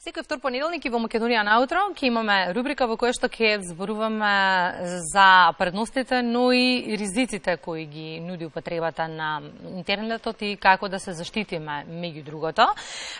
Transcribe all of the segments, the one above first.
Секој втор понеделник и во Македонија на утро ќе имаме рубрика во која што ќе зборуваме за предностите, но и ризиците кои ги нуди употребата на интернетот и како да се заштитиме меѓу другото.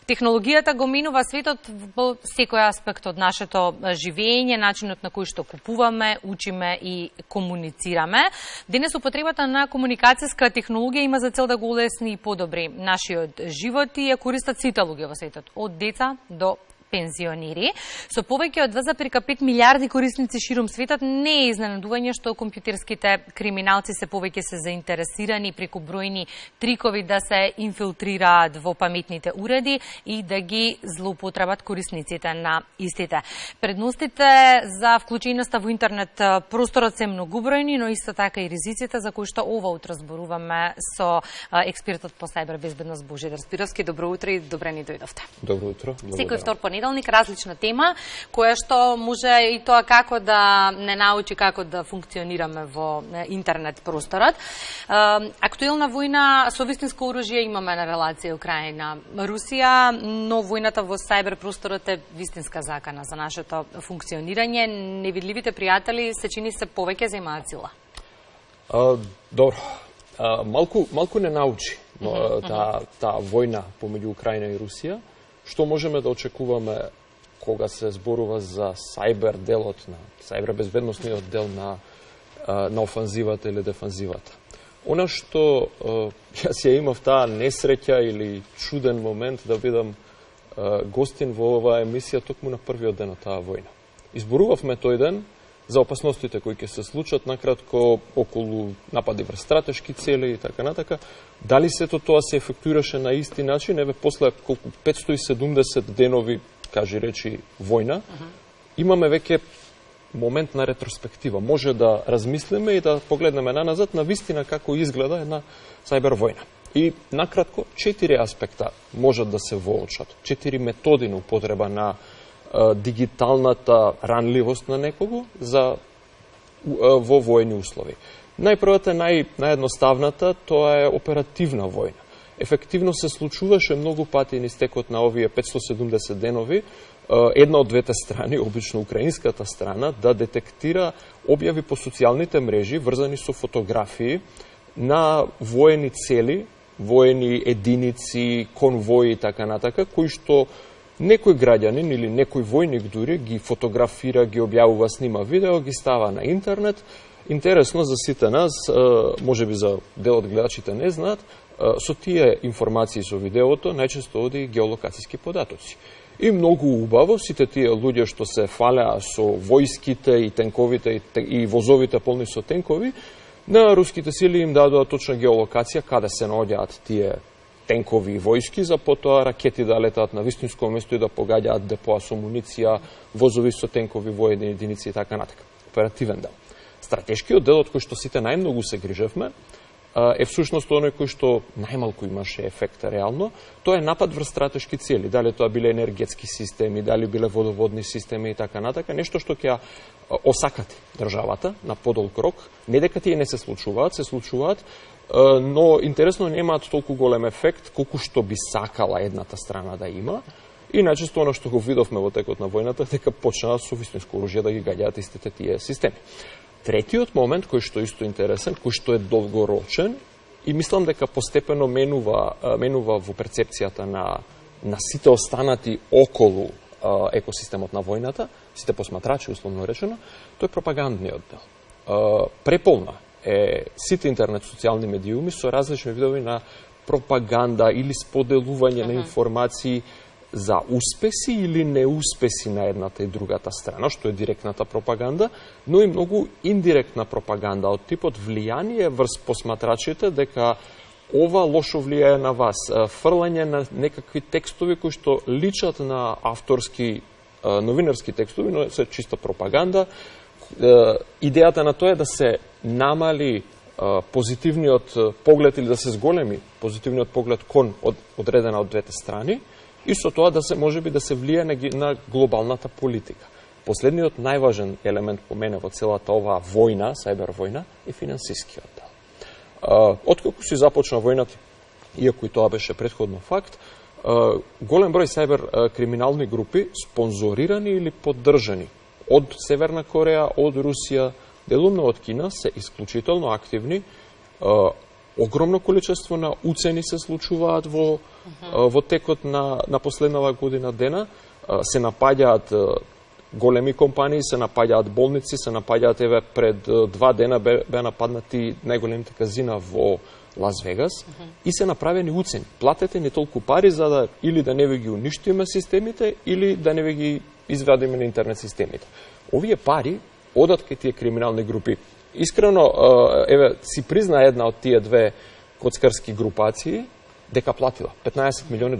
Технологијата го менува светот во секој аспект од нашето живење, начинот на кој што купуваме, учиме и комуницираме. Денес употребата на комуникацијска технологија има за цел да го улесни и подобри нашиот живот и ја користат сите луѓе во светот, од деца до пензионери. Со повеќе од 2,5 милиарди корисници ширум светот, не е изненадување што компјутерските криминалци се повеќе се заинтересирани преку бројни трикови да се инфилтрираат во паметните уреди и да ги злоупотребат корисниците на истите. Предностите за вклученоста во интернет просторот се многубројни, но исто така и ризиците за кои што ова утро зборуваме со експертот по сајбер безбедност Божидар Спировски. Добро утро и добре ни дојдовте. Добро утро. Секој втор понеделник различна тема, која што може и тоа како да не научи како да функционираме во интернет просторот. Актуелна војна со вистинско оружје имаме на релација Украина-Русија, но војната во сајбер просторот е вистинска закана за нашето функционирање. Невидливите пријатели се чини се повеќе земаат сила. Добро. Малку не научи таа војна помеѓу Украина и Русија. Што можеме да очекуваме кога се зборува за сајбер делот на сајбер безбедносниот дел на офанзивата или дефанзивата? Она што јас ја имав таа несреќа или чуден момент да бидам гостин во оваа емисија токму на првиот ден од таа војна. Изборувавме тој ден за опасностите кои ќе се случат, накратко околу напади врз стратешки цели и така натака. Дали сето тоа се ефектуираше на исти начин? Еве после колку 570 денови, кажи речи, војна, имаме веќе момент на ретроспектива. Може да размислиме и да погледнеме наназад на вистина како изгледа една сајбер војна. И накратко 4 аспекта можат да се воочат. 4 методи на употреба на дигиталната ранливост на некого во војни услови. Најпрвата, наједноставната, тоа е оперативна војна. Ефективно се случуваше многу пати низ текот на овие 570 денови, една од двете страни, обично украинската страна, да детектира објави по социјалните мрежи врзани со фотографии на воени цели, воени единици, конвои и така натака, кои што некој граѓанин или некој војник дури ги фотографира, ги објавува, снима видео, ги става на интернет. Интересно за сите нас, можеби за дел од гледачите не знаат, со тие информации со видеото најчесто оди геолокацијски податоци. И многу убаво сите тие луѓе што се фалеа со војските и тенковите и возовите полни со тенкови, на руските сили им дадоа точна геолокација каде се наоѓаат тие тенкови и војски, за потоа ракети да летаат на вистинско место и да погаѓаат депоа со муниција, возови со тенкови, воени единици и така натака. Оперативен дел. Стратешкиот дел од кој што сите најмногу се грижевме е всушност оној кој што најмалку имаше ефект реално. Тоа е напад врз стратешки цели, дали тоа биле енергетски системи, дали биле водоводни системи и така натака, нешто што ќе осакати државата на подолг рок. Не дека тие не се случуваат, но интересно немаат толку голем ефект колку што би сакала едната страна да има. И најчесто оно што го видовме во текот на војната дека почнаа со вистинско оружје да ги гаѓаат истите тие системи. Третиот момент кој што исто интересен, кој што е долгорочен и мислам дека постепено менува во перцепцијата на сите останати околу екосистемот на војната, сите посматрачи условно речено, тоа е пропагандниот дел. Преполна е сите интернет социјални медиуми со различни видови на пропаганда или споделување на информации за успеси или неуспеси на едната и другата страна, што е директната пропаганда, но и многу индиректна пропаганда од типот влијание врз посматрачите дека ова лошо влијае на вас, фрлање на некакви текстови кои што личат на авторски новинарски текстови, но се чиста пропаганда. Идејата на тоа е да се намали позитивниот поглед или да се зголеми позитивниот поглед кон одредена од двете страни и со тоа да се можеби да се влие на глобалната политика. Последниот најважен елемент по мене во целата оваа војна, сајбер војна, е финансискиот дел. Откако си започна војната, иако и тоа беше претходно факт, голем број сајбер криминални групи, спонзорирани или поддржани од Северна Кореја, од Русија, делумно од Кина, се исклучително активни. Огромно количество на уцени се случуваат во текот на последнава година дена. Се напаѓаат големи компании, се напаѓаат болници, се напаѓаат, еве, пред 2 дена беа нападнати најголемите казина во Лас Вегас и се направени уцени. Платете не толку пари за да или да не ви ги уништиме системите, или да не ви ги извадиме на интернет системите. Овие пари одат кај тие криминални групи. Искрено, еве, си призна една од тие две коцкарски групации дека платила $15 милиони.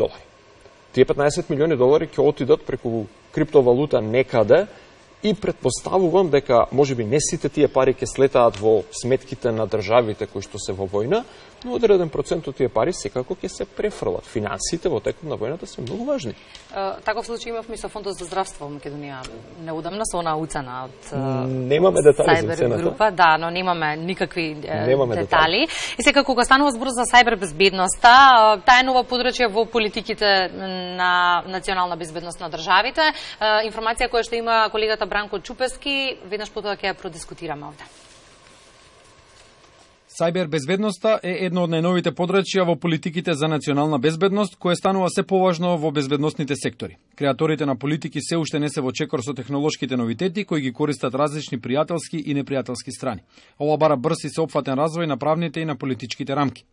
Тие $15 милиони ќе отидат преку криптовалута некаде и претпоставувам дека можеби не сите тие пари ќе слетаат во сметките на државите кои што се во војна, но одреден процент од тие пари секако ќе се префрлат. Финансите во текот на војната се многу важни. Таков случај имавме со Фондот за здравство во Македонија неудамно со она уцена од немаме детали за цената. Група, да, но немаме никакви детали. И сега кога станува збор за сајбер безбедноста, таа е нова подрачје во политиките на национална безбедност на државите. Информација која што има колегата Бранко Чупески, веднаш потоа ќе ја продискутираме овде. Сајбер безбедноста е едно од најновите подрачја во политиките за национална безбедност, кое станува се поважно во безбедносните сектори. Креаторите на политики се уште не се во чекор со технолошките новитети кои ги користат различни пријателски и непријателски страни. Ова бара брз и сеопфатен развој на правните и на политичките рамки.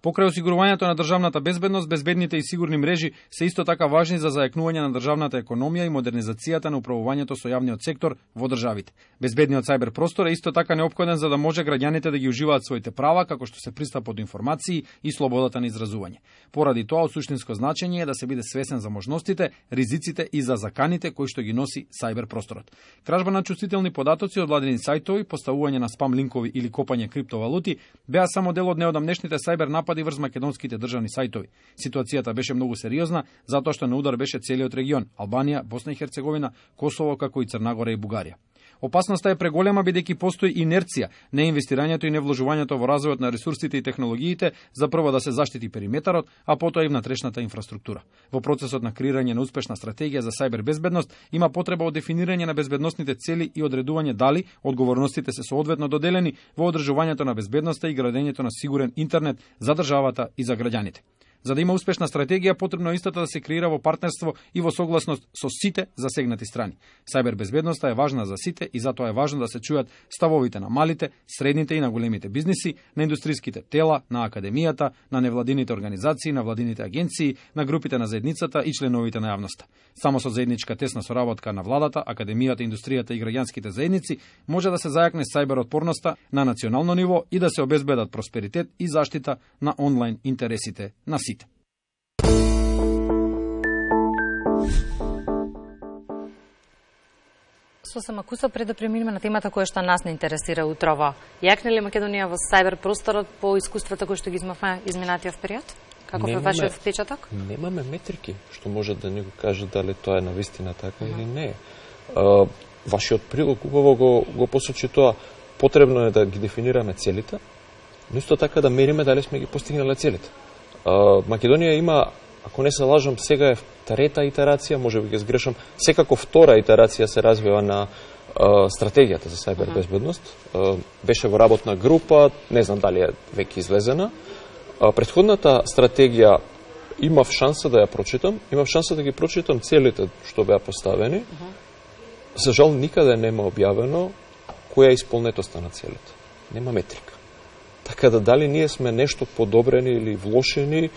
Покрај осигурувањето на државната безбедност, безбедните и сигурни мрежи се исто така важни за зајакнување на државната економија и модернизацијата на управувањето со јавниот сектор во државите. Безбедниот сајбер простор е исто така неопходен за да може граѓаните да ги уживаат своите права, како што се пристапот до информации и слободата на изразување. Поради тоа, од суштинско значење е да се биде свесен за можностите, ризиците и за заканите кои што ги носи сајбер просторот. Кражба на чувствителни податоци од владени сајтови, поставување на спам линкови или копање криптовалути беа само дел од неодамнешните сајбер напади врз македонските државни сајтови. Ситуацијата беше многу сериозна, затоа што на удар беше целиот регион – Албанија, Босна и Херцеговина, Косово, како и Црна Гора и Бугарија. Опасноста е преголема бидејќи постои инерција, неинвестирањето и невложувањето во развојот на ресурсите и технологиите за прво да се заштити периметарот, а потоа и внатрешната инфраструктура. Во процесот на креирање на успешна стратегија за сајбер безбедност има потреба од дефинирање на безбедносните цели и одредување дали одговорностите се соодветно доделени во одржувањето на безбедноста и градењето на сигурен интернет за државата и за граѓаните. За да има успешна стратегија, потребно е истата да се креира во партнерство и во согласност со сите засегнати страни. Сајбер безбедноста е важна за сите и затоа е важно да се чујат ставовите на малите, средните и на големите бизниси, на индустријските тела, на академијата, на невладините организации, на владините агенции, на групите на заедницата и членовите на јавноста. Само со заедничка тесна соработка на владата, академијата, индустријата и граѓанските заедници може да се зајакне сајбер отпорноста на национално ниво и да се обезбедат просперитет и заштита на онлайн интересите на сите. Сосема куса пред да преминеме на темата која што нас не интересира утрово. Јакне ли Македонија во сајбер просторот по искуствата кои што ги имавме изминатиот период? Каков е вашиот впечаток? Немаме метрики што може да ни го каже дали тоа е навистина така или не. Вашиот прилог убаво го посочи тоа. Потребно е да ги дефинираме целите, но исто така да мериме дали сме ги постигнале целите. Македонија има, ако не се лажам, сега е трета итерација, може би ќе сгрешам, секако втора итерација се развива на стратегијата за сајбер безбедност. Беше во работна група, не знам дали е веќе излезена. Претходната стратегија имав шанса да ја прочитам, имав шанса да ги прочитам целите што беа поставени. За жал никаде нема објавено која е исполнетоста на целите. Нема метрика. Така да дали ние сме нешто подобрени или влошени,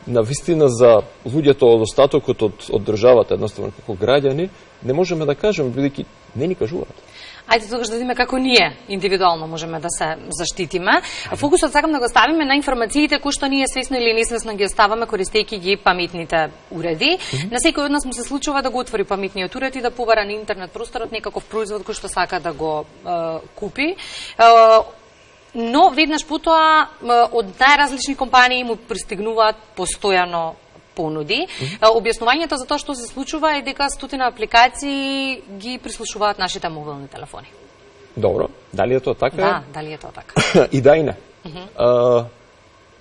на вистина за луѓето од остатокот од државата, едноставно како граѓани, не можеме да кажеме, бидејќи не ни кажуваат. Ајде тогаш да видиме како ние индивидуално можеме да се заштитиме. Фокусот сакам да го ставиме на информациите кои што ние свесно или несвесно ги оставаме користејќи ги паметните уреди. На секој од нас му се случува да го отвори паметниот уред и да побара на интернет просторот некаков производ кој што сака да го купи. Но веднаш потоа од најразлични компании му пристигнуваат постојано понуди. Објаснувањето за тоа што се случува е дека стотина апликации ги прислушуваат нашите мобилни телефони. Добро, дали е тоа така? Да, дали е тоа така. И да и не.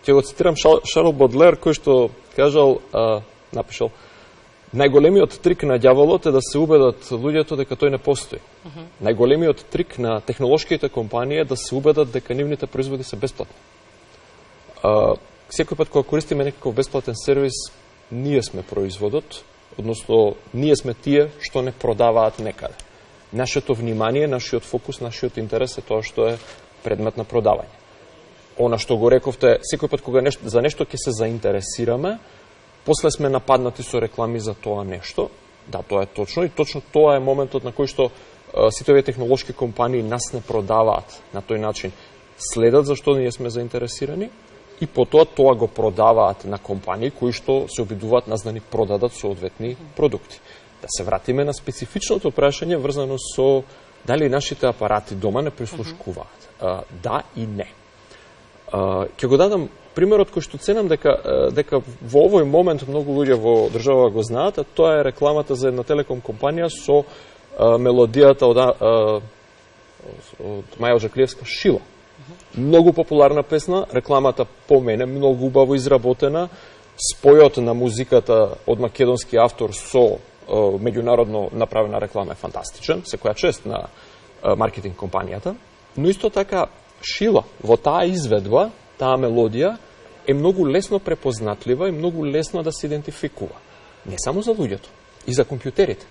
Ќе го цитирам Шарл Бодлер, кој што кажал напишал, најголемиот трик на ѓаволот е да се убедат луѓето дека тој не постои. Најголемиот трик на технолошките компании е да се убедат дека нивните производи се бесплатни. Секој пат кога користиме некаков бесплатен сервис, ние сме производот, односно ние сме тие што не продаваат некаде. Нашето внимание, нашиот фокус, нашиот интерес е тоа што е предмет на продавање. Она што го рековте, секој пат кога за нешто ќе се заинтересираме, после сме нападнати со реклами за тоа нешто. Да, тоа е точно и точно тоа е моментот на кој што сите овие технолошки компании нас не продаваат на тој начин. Следат зашто ние сме заинтересирани и потоа тоа го продаваат на компании кои што се обидуваат нас да ни продадат соодветни продукти. Да се вратиме на специфичното прашање врзано со дали нашите апарати дома не прислушкуваат. Да и не. Ќе го дадам примерот кој што ценам дека во овој момент многу луѓе во држава го знаат, а тоа е рекламата за една телеком компанија со мелодијата од Маја Оџаклиевска "Шила". Многу популарна песна, рекламата по мене многу убаво изработена, спојот на музиката од македонски автор со меѓународно направена реклама е фантастичен, секоја чест на маркетинг компанијата, но исто така "Шила" во таа изведба, таа мелодија е многу лесно препознатлива и многу лесно да се идентификува. Не само за луѓето, и за компјутерите.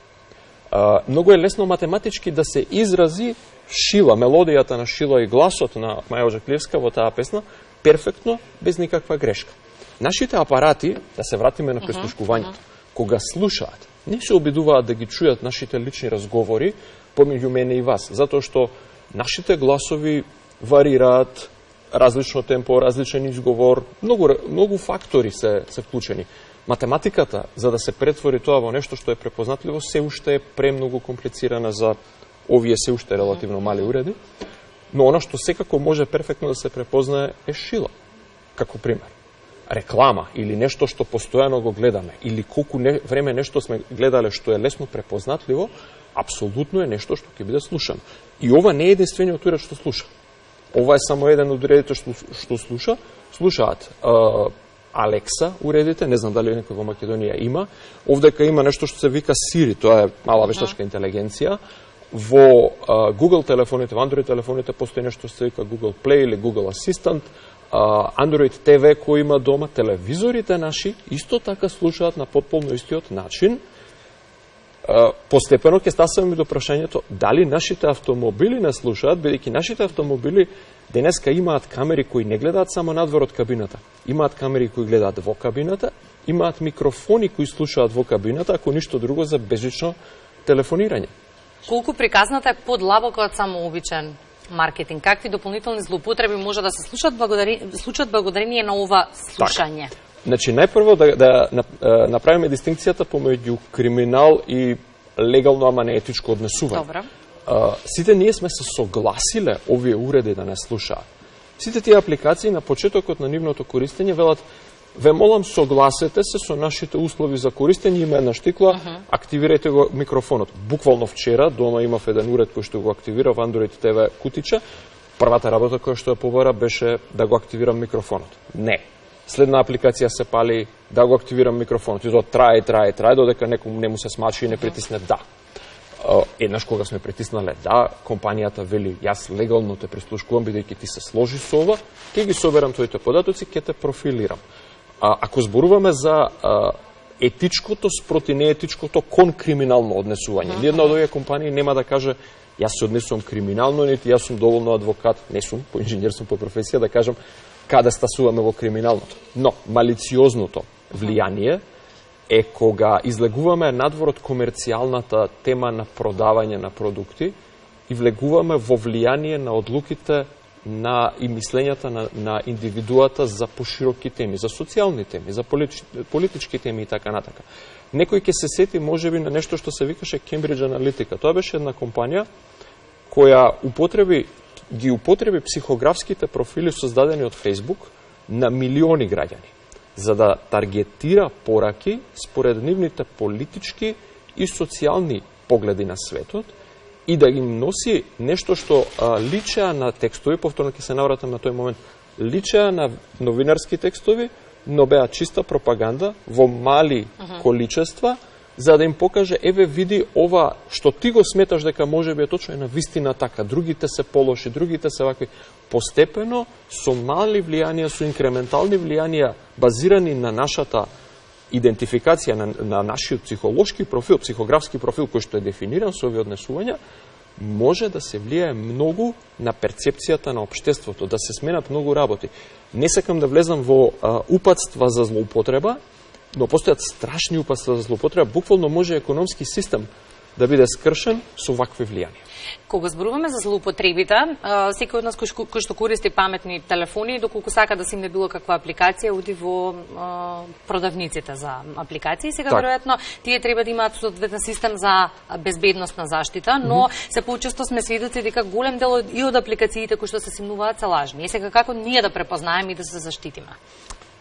Многу е лесно математички да се изрази Шила, мелодијата на Шила и гласот на Маја Оџаклиевска во таа песна, перфектно, без никаква грешка. Нашите апарати, да се вратиме на прислушкувањето, кога слушаат, не се обидуваат да ги чујат нашите лични разговори помеѓу мене и вас, затоа што нашите гласови варираат, различно темпо, различен изговор, многу фактори се вклучени. Математиката, за да се претвори тоа во нешто што е препознатливо, се уште е премногу комплицирана за овие се уште релативно мали уреди, но она што секако може перфектно да се препознае е Шила, како пример. Реклама или нешто што постојано го гледаме, или колку време нешто сме гледале што е лесно препознатливо, апсолутно е нешто што ќе биде слушано. И ова не е единствениот уред што слуша. Ова е само еден од уредите што слушаат. Алекса уредите, не знам дали некој во Македонија има. Овдека има нешто што се вика Siri, тоа е мала вештачка интелигенција. Во Google телефоните, во Android телефоните постои нешто што се вика Google Play или Google Assistant. Android TV кој има дома, телевизорите наши исто така слушаат на потполно истиот начин. Постепено ќе стасуваме до прашањето дали нашите автомобили не слушаат, бидејќи нашите автомобили денеска имаат камери кои не гледаат само надвор од кабината. Имаат камери кои гледаат во кабината, имаат микрофони кои слушаат во кабината, ако ништо друго за безжично телефонирање. Колку приказната е подлабока од само обичен маркетинг? Какви дополнителни злоупотреби може да се случат благодарение на ова слушање? Так. Значи, најпрво да направиме дистинкцијата помеѓу криминал и легално, ама не етичко однесување. Добра. Сите ние сме се согласиле овие уреди да не слушаат. Сите тие апликации на почетокот на нивното користење велат: ве молам, согласете се со нашите услови за користење, има една штикла, активирајте го микрофонот. Буквално вчера дома имав еден уред кој што го активира во Android TV кутиче. Првата работа која што ја побара беше да го активирам микрофонот. Не. Следна апликација се пали да го активирам микрофонот. И тоа трае, додека некому не му се смачи и не притисне да. Еднаш кога сме притиснале да, компанијата вели: јас легално те прислушкувам, бидејќи ти се сложи со ова, ќе ги соберам твоите податоци, ќе те профилирам. Ако зборуваме за етичкото спроти неетичкото кон криминално однесување, ни една од овие компании нема да каже: јас се однесувам криминално, нити јас сум доволно адвокат, не сум, по инженер сум по професија, да кажам каде стасуваме во криминалното. Но малициозното влијание е кога излегуваме надвор од комерцијалната тема на продавање на продукти и влегуваме во влијание на одлуките и мислењата на индивидуата за пошироки теми, за социјални теми, за политички теми и така натака. Некој ќе се сети можеби на нешто што се викаше Cambridge Analytica. Тоа беше една компанија која ги употреби психографските профили создадени од Facebook на милиони граѓани, за да таргетира пораки според нивните политички и социјални погледи на светот и да им носи нешто што личеа на текстови, повторно ќе се навратам на тој момент, личеа на новинарски текстови, но беа чиста пропаганда во мали количества, за да им покаже, еве види ова што ти го сметаш дека може би е точно е на вистина така, другите се полоши, другите се вакви. Постепено, со мали влијанија, со инкрементални влијанија, базирани на нашата идентификација, на нашиот психолошки профил, психографски профил кој што е дефиниран со овие однесувања, може да се влијае многу на перцепцијата на општеството, да се сменат многу работи. Не сакам да влезам во упатства за злоупотреба, но постојат страшни упатства за злоупотреба, буквално може економски систем да биде скршен со вакви влијанија. Кога зборуваме за злоупотребите, секој од нас кој што користи паметни телефони, доколку сака да си имне било каква апликација, оди во продавниците за апликации. Сега, веројатно, тие треба да имаат соодветен систем за безбедносна заштита, но се почесто сме сведоци дека голем дел и од апликациите кои што се симнуваат се лажни. И сега како ние да препознаеме и да се заштитиме?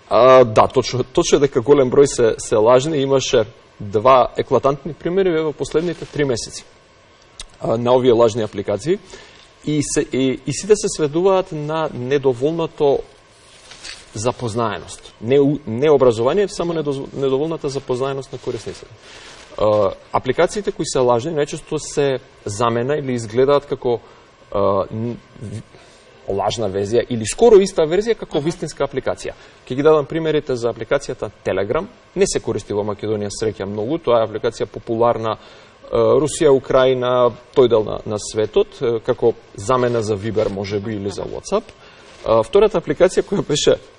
Да, точно дека голем број се лажни. Имаше два еклатантни примери во последните 3 месеци на овие лажни апликации и сите се сведуваат на недоволното запознаеност. Не образование, само недоволната запознаеност на корисниците. Апликациите кои се лажни најчесто се замена или изгледаат како лажна верзија или скоро иста верзија како вистинска апликација. Ќе ги дадам примерите за апликацијата Telegram. Не се користи во Македонија, среќа многу. Тоа е апликација популарна Русија, Украина, тој дел на светот, како замена за Viber можеби или за WhatsApp. Втората апликација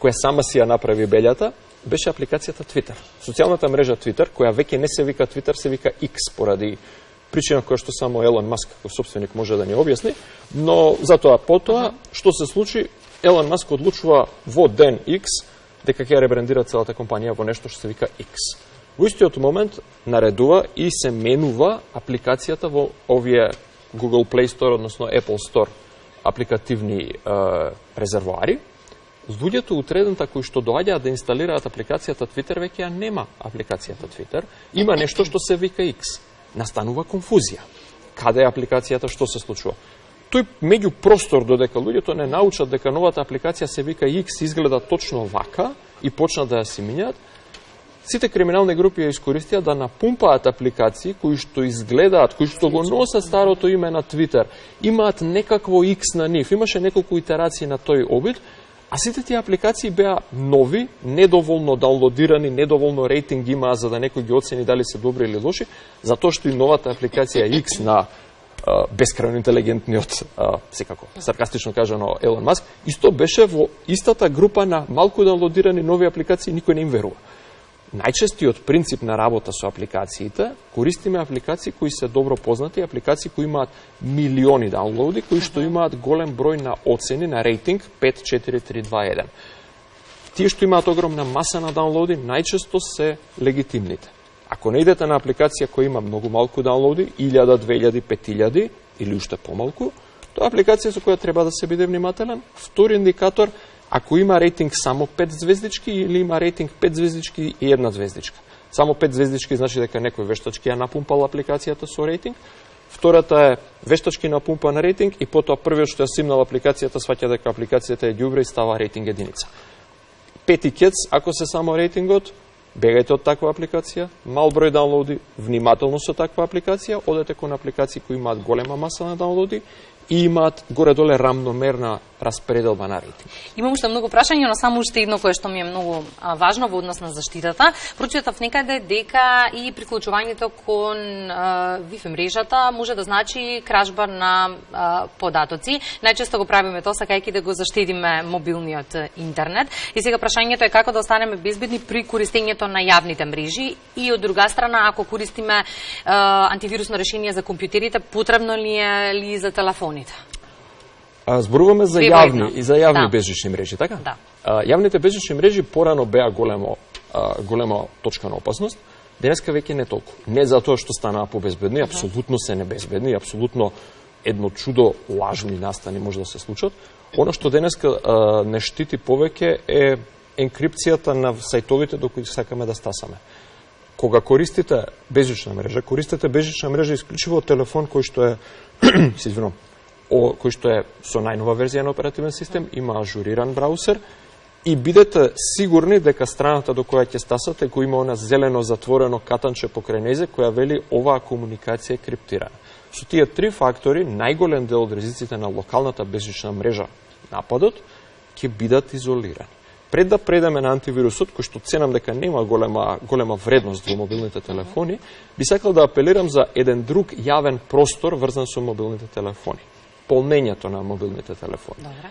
која сама си ја направи белјата, беше апликацијата Twitter. Социјалната мрежа Twitter, која веќе не се вика Twitter, се вика X поради причина која што само Елон Маск, како собственик, може да ни објасни, но затоа потоа, што се случи, Елон Маск одлучува во ден X дека ќе ребрендира целата компанија во нешто што се вика X. Во истиот момент наредува и се менува апликацијата во овие Google Play Store, односно Apple Store апликативни резервоари. Луѓето утредента кои што доаѓаат да инсталираат апликацијата Twitter, веќе ја нема апликацијата Twitter, има нешто што се вика X. Настанува конфузија. Каде е апликацијата, што се случува? Тој меѓупростор додека луѓето не научат дека новата апликација се вика X, изгледа точно вака и почнат да ја си минјат, сите криминални групи ја искористија да напумпаат апликации кои што изгледаат, кои што го носат старото име на Twitter, имаат некакво X на нив, имаше неколку итерации на тој обид, а сите тие апликации беа нови, недоволно даунлодирани, недоволно рейтинг имаа за да некој ги оцени дали се добри или лоши, затоа што и новата апликација X на бескрајно интелигентниот, секако саркастично кажано, Елон Маск, исто беше во истата група на малку даунлодирани нови апликации, никој не им верува. Најчестиот принцип на работа со апликациите, користиме апликации кои се добро познати, апликации кои имаат милиони даунлоуди, кои што имаат голем број на оцени, на рейтинг 5, 4, 3, 2, 1. Тие што имаат огромна маса на даунлоуди, најчесто се легитимните. Ако не идете на апликација која има многу малку даунлоуди, 1000, 2000, 5000 или уште помалку, тоа е апликација со која треба да се биде внимателен. Втори индикатор, ако има рейтинг само 5 звездички или има рейтинг 5 звездички и 1 звездичка. Само 5 звездички значи дека некој вештачки ја напумпал апликацијата со рейтинг. Втората е вештачки напумпан рейтинг и потоа првиот што ја симнал апликацијата сваќа дека апликацијата е ѓубре и става рейтинг единица. Пети кец, ако се само рейтингот, бегајте од таква апликација, мал број даунлоуди, внимателно со таква апликација, одете кон апликации кои имаат голема маса на даунлоуди и имаат горе-доле рамномерна распределба на рейтинг. Имам уште многу прашања, но само уште едно кое што ми е многу важно во однос на заштитата. Прочитав некаде дека и приклучувањето кон Wi-Fi мрежата може да значи кражба на податоци. Најчесто го правиме тоа сакајќи да го заштедиме мобилниот интернет. И сега прашањето е како да останеме безбедни при користењето на јавните мрежи и од друга страна ако користиме антивирусно решение за компјутерите, потребно ли е за телефоните? Зборуваме за јавни безжични мрежи, така? Да. Јавните безжични мрежи порано беа голема точка на опасност, денеска веќе не толку. Не затоа што станаа побезбедни, апсолутно се небезбедни, апсолутно едно чудо лажни настани може да се случат. Оно што денеска не штити повеќе е енкрипцијата на сајтовите до кои сакаме да стасаме. Кога користите безжична мрежа исклучиво телефон кој што е кој што е со најнова верзија на оперативен систем, има ажуриран браусер и бидете сигурни дека страната до која ќе стасате го има она зелено затворено катанче покрај незе која вели оваа комуникација е криптирана. Со тие три фактори, најголем дел од ризиците на локалната безжична мрежа нападот ќе бидат изолирани. Пред да предеме на антивирусот, кој што ценам дека нема голема вредност во мобилните телефони, би сакал да апелирам за еден друг јавен простор врзан со мобилните телефони. Полнењето на мобилните телефони. Добре.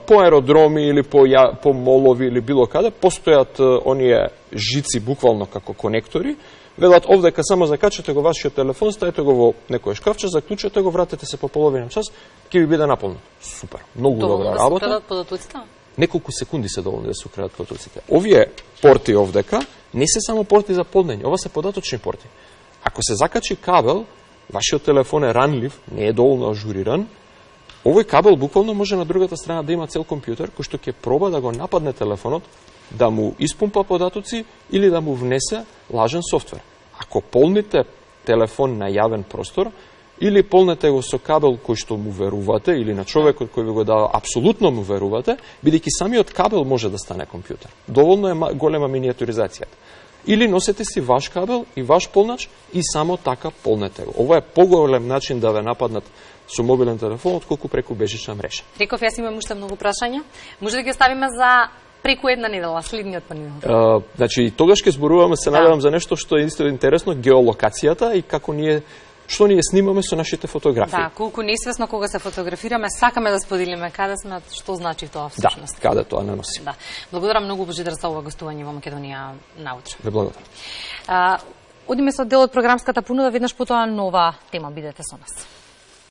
По аеродроми или по молови или било каде постојат оние жици буквално како конектори. Велат овдека само закачате го вашиот телефон, ставите го во некој шкафче, заклучете го, вратете се по половина час, ќе ви биде наполнено. Супер, многу добра работа. Да се податоците? Неколку секунди се доволни да се украдат податоците. Овие порти овдека не се само порти за полнење, ова се податочни порти. Ако се закачи кабел, вашиот телефон е ранлив, не е доволно ажуриран, овој кабел буквално може на другата страна да има цел компјутер кој што ќе проба да го нападне телефонот, да му испумпа податоци или да му внесе лажен софтвер. Ако полните телефон на јавен простор, или полнете го со кабел кој што му верувате, или на човекот кој ви го дава апсолутно му верувате, бидејќи самиот кабел може да стане компјутер. Доволно е голема миниатуризацијата. Или носете си ваш кабел и ваш полнач и само така полнете го. Ова е поголем начин да ве нападнат со мобилен телефон, отколку преку бежична мрежа. Реков, јас имам уште многу прашања. Може да ги оставиме за преку една недела, следниот понеделник. Значи, тогаш ќе зборуваме, се надевам, за нешто што е исто интересно, геолокацијата и како што ние снимаме со нашите фотографии. Да, колку несвесно кога се фотографираме, сакаме да споделиме каде сме, што значи тоа всушност. Да, каде тоа не носи. Да. Благодарам многу, Божидар, за ова гостување во Македонија наутро. Ве благодарам. Одиме со дел од програмската понуда, веднаш потоа нова тема, бидете со нас.